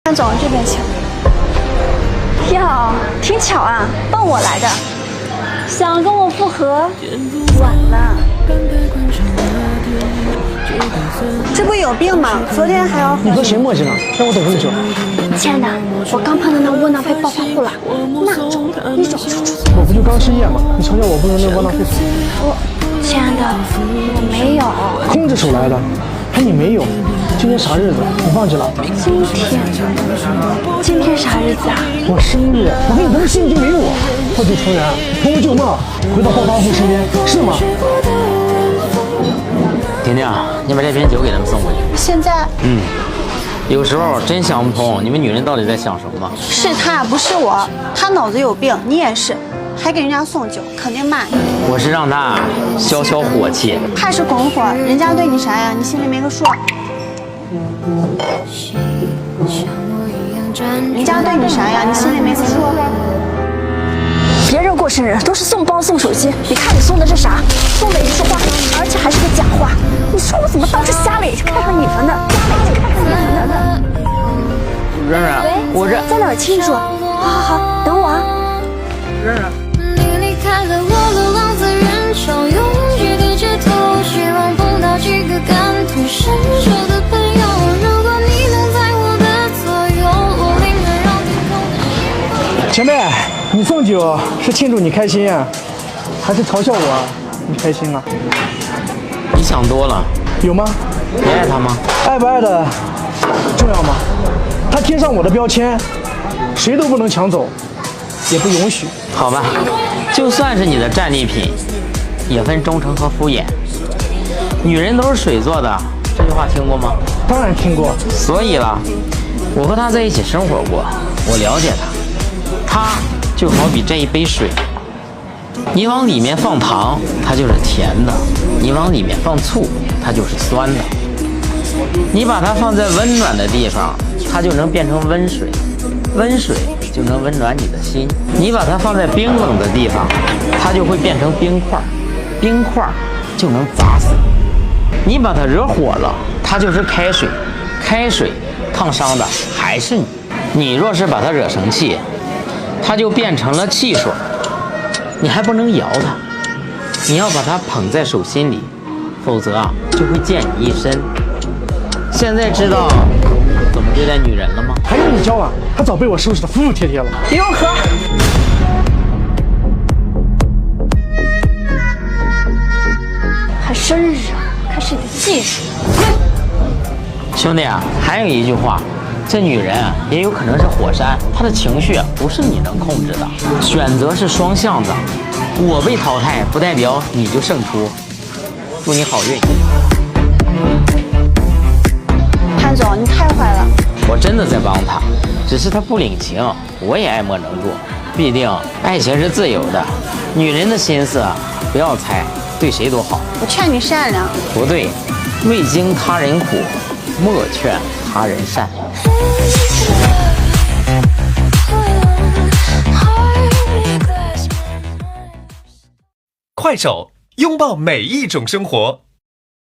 潘总这边请。哟，挺巧啊，奔我来的，想跟我复合，晚了。这不有病吗？昨天还要你和谁磨叽呢？让我等这么久。亲爱的，我刚碰到那窝囊废暴发户了，那种一手出出。我不就刚失业吗？你嘲笑我不如那窝囊废死。亲爱的，我没有。空着手来的，还你没有？今天啥日子？你忘记了？今天啥日子啊？我生日，我给你腾信你就没有我。破镜重圆，同我旧梦，回到暴发户身边，是吗？婷婷，你把这瓶酒给他们送过去。现在？有时候真想不通，你们女人到底在想什么？是他，不是我，他脑子有病，你也是，还给人家送酒，肯定骂你。我是让他消消火气。怕是拱火，人家对你啥呀？你心里没个数。人家对你啥呀？你心里没个数。别人过生日都是送包送手机，你看你送的是啥？送的也是花，而且还是个假花。你说我怎么当时瞎了眼睛看上你了呢？冉冉，我这在哪儿庆祝？好，等我啊。冉冉。你离开了我，流浪在人潮拥挤的街头，希望碰到几个感同身受的朋友。如果你能在我的左右，我宁愿让天空的前辈，你送酒是庆祝你开心啊，还是嘲笑我你开心啊？你想多了。有吗？你爱他吗？爱不爱的重要吗？他贴上我的标签，谁都不能抢走，也不允许。好吧，就算是你的战利品，也分忠诚和敷衍。女人都是水做的，这句话听过吗？当然听过。所以了，我和她在一起生活过，我了解她。她就好比这一杯水，你往里面放糖，它就是甜的；你往里面放醋，它就是酸的。你把它放在温暖的地方，它就能变成温水，温水就能温暖你的心。你把它放在冰冷的地方，它就会变成冰块，冰块就能砸死你。你把它惹火了，它就是开水，开水烫伤的还是你。你若是把它惹生气，它就变成了汽水，你还不能摇它，你要把它捧在手心里，否则就会溅你一身。现在知道怎么对待女人了吗？还跟你交往，他早被我收拾得服服帖帖了。别用喝。还生日啊？看是你的技术。兄弟啊，还有一句话，这女人啊也有可能是火山，她的情绪不是你能控制的。选择是双向的，我被淘汰不代表你就胜出。祝你好运。潘总，你太坏了。我真的在帮她，只是她不领情，我也爱莫能助。毕竟爱情是自由的，女人的心思不要猜，对谁都好。我劝你善良。不对，未经他人苦，莫劝他人善。快手，拥抱每一种生活。